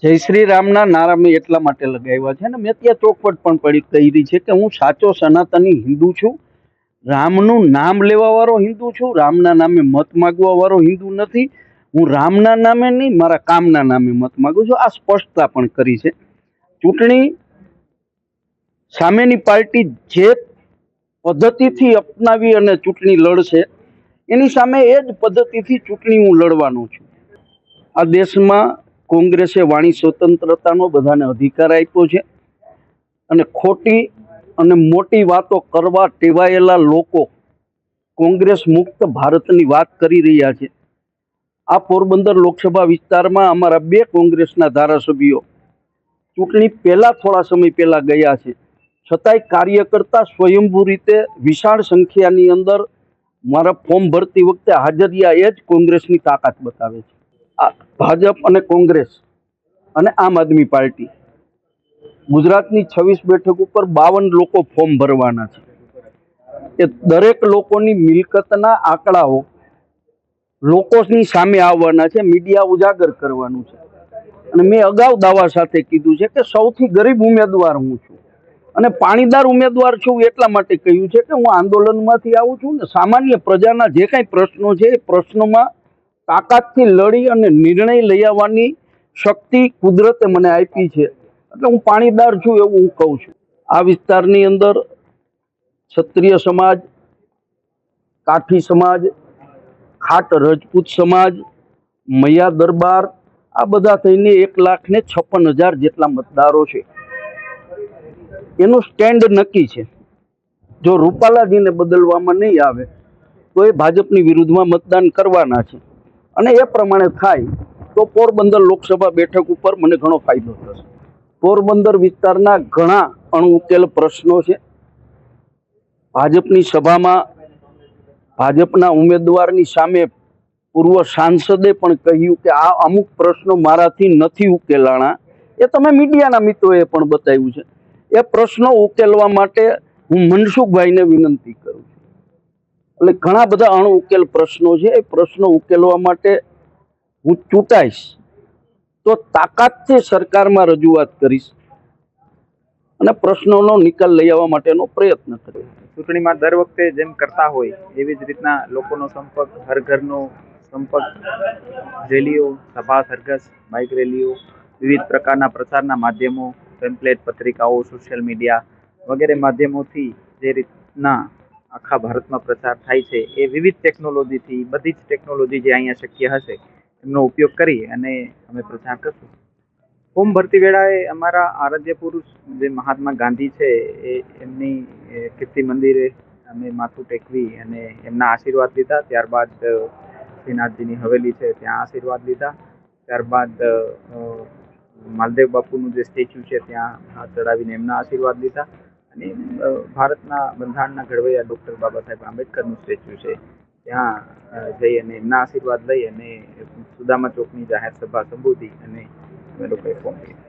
જય શ્રી રામના નારા મેં એટલા માટે લગાવ્યા છે ને મેં ત્યાં ચોખવટ પણ કરી છે કે હું સાચો સનાતની હિન્દુ છું. રામનું નામ લેવા વાળો હિન્દુ છું. રામના નામે મત માગવા વાળો હિન્દુ નથી. હું રામના નામે નહીં, મારા કામના નામે મત માગું છું. આ સ્પષ્ટતા પણ કરી છે. ચૂંટણી સામેની પાર્ટી જે પદ્ધતિથી અપનાવી અને ચૂંટણી લડશે એની સામે એ જ પદ્ધતિથી ચૂંટણી હું લડવાનો છું. આ દેશમાં કોંગ્રેસે વાણી સ્વતંત્રતાનો બધાને અધિકાર આપ્યો છે અને ખોટી અને મોટી વાતો કરવા ટેવાયેલા લોકો કોંગ્રેસ મુક્ત ભારતની વાત કરી રહ્યા છે. આ પોરબંદર લોકસભા વિસ્તારમાં અમારા 2 કોંગ્રેસના ધારાસભ્યો ચૂંટણી પહેલા થોડા સમય પહેલા ગયા છે, છતાંય કાર્યકર્તા સ્વયંભૂ રીતે વિશાળ સંખ્યાની અંદર મારા ફોર્મ ભરતી વખતે હાજર રહ્યા. એ જ કોંગ્રેસની તાકાત બતાવે છે. ભાજપ અને કોંગ્રેસ અને આમ આદમી પાર્ટી ગુજરાતની 26 બેઠક ઉપર 52 લોકો ફોર્મ ભરવાના છે. એ દરેક લોકોની મિલકતના આંકડાઓ લોકોની સામે આવવાના છે, મીડિયા ઉજાગર કરવાનું છે. અને મેં અગાઉ દાવા સાથે કીધું છે કે સૌથી ગરીબ ઉમેદવાર હું છું અને પાણીદાર ઉમેદવાર છું. એટલા માટે કહ્યું છે કે હું આંદોલનમાંથી આવું છું ને સામાન્ય પ્રજાના જે કાંઈ પ્રશ્નો છે એ પ્રશ્નોમાં તાકાતથી લડી અને નિર્ણય લઈ આવવાની શક્તિ કુદરતે મને આપી છે. એટલે હું પાણીદાર છું એવું હું કહું છું. આ વિસ્તારની અંદર ક્ષત્રિય સમાજ, કાઠી સમાજ, ખાટ રજપૂત સમાજ, મૈયા દરબાર, આ બધા થઈને 1,56,000 જેટલા મતદારો છે. એનું સ્ટેન્ડ નક્કી છે. જો રૂપાલાજીને બદલવામાં નહીં આવે તો એ ભાજપની વિરુદ્ધમાં મતદાન કરવાના છે અને એ પ્રમાણે થાય તો પોરબંદર લોકસભા બેઠક ઉપર મને ઘણો ફાયદો થશે. પોરબંદર વિસ્તારના ઘણા અણઉકેલ પ્રશ્નો છે. ભાજપની સભામાં ભાજપના ઉમેદવારની સામે પૂર્વ સાંસદે પણ કહ્યું કે આ અમુક પ્રશ્નો મારાથી નથી ઉકેલાણા. એ તમે મીડિયાના મિત્રોએ પણ બતાવ્યું છે. એ પ્રશ્નો ઉકેલવા માટે હું મનસુખભાઈને વિનંતી કરું છું. એટલે ઘણા બધા અણઉકેલ પ્રશ્નો છે. એ પ્રશ્નો ઉકેલવા માટે હું ચૂંટાઈશ તો તાકાતથી સરકારમાં રજૂઆત કરીશ અને પ્રશ્નોનો નિકાલ લઈ આવવા માટેનો પ્રયત્ન કરીશ. ચૂંટણીમાં દર વખતે જેમ કરતા હોય એવી જ રીતના લોકોનો સંપર્ક, હર ઘરનો સંપર્ક, રેલીઓ, સભા સરઘસ, બાઇક રેલીઓ, વિવિધ પ્રકારના પ્રચારના માધ્યમો, ટેમ્પલેટ, પત્રિકાઓ, સોશિયલ મીડિયા વગેરે માધ્યમોથી જે રીતના આખા ભારતમાં પ્રચાર થાય છે એ વિવિધ ટેકનોલોજીથી, બધી જ ટેકનોલોજી જે અહીંયા શક્ય હશે એમનો ઉપયોગ કરી અને અમે પ્રચાર કરશું. ફોર્મ ભરતી વેળાએ અમારા આરાધ્ય પુરુષ જે મહાત્મા ગાંધી છે એ એમની કીર્તિ મંદિરે અમે માથું ટેકવી અને એમના આશીર્વાદ લીધા. ત્યારબાદ શ્રીનાથજીની હવેલી છે ત્યાં આશીર્વાદ લીધા. ત્યારબાદ માલદેવ બાપુનું જે સ્ટેચ્યુ છે ત્યાં હાથ ચડાવીને એમના આશીર્વાદ લીધા અને ભારતના બંધારણના ઘડવૈયા ડૉક્ટર બાબા સાહેબ આંબેડકરનું સ્ટેચ્યુ છે ત્યાં જઈ અને એમના આશીર્વાદ લઈ અને સુદામા ચોકની જાહેર સભા સંબોધી અને અમે લોકોએ ફોર્મ લીધા.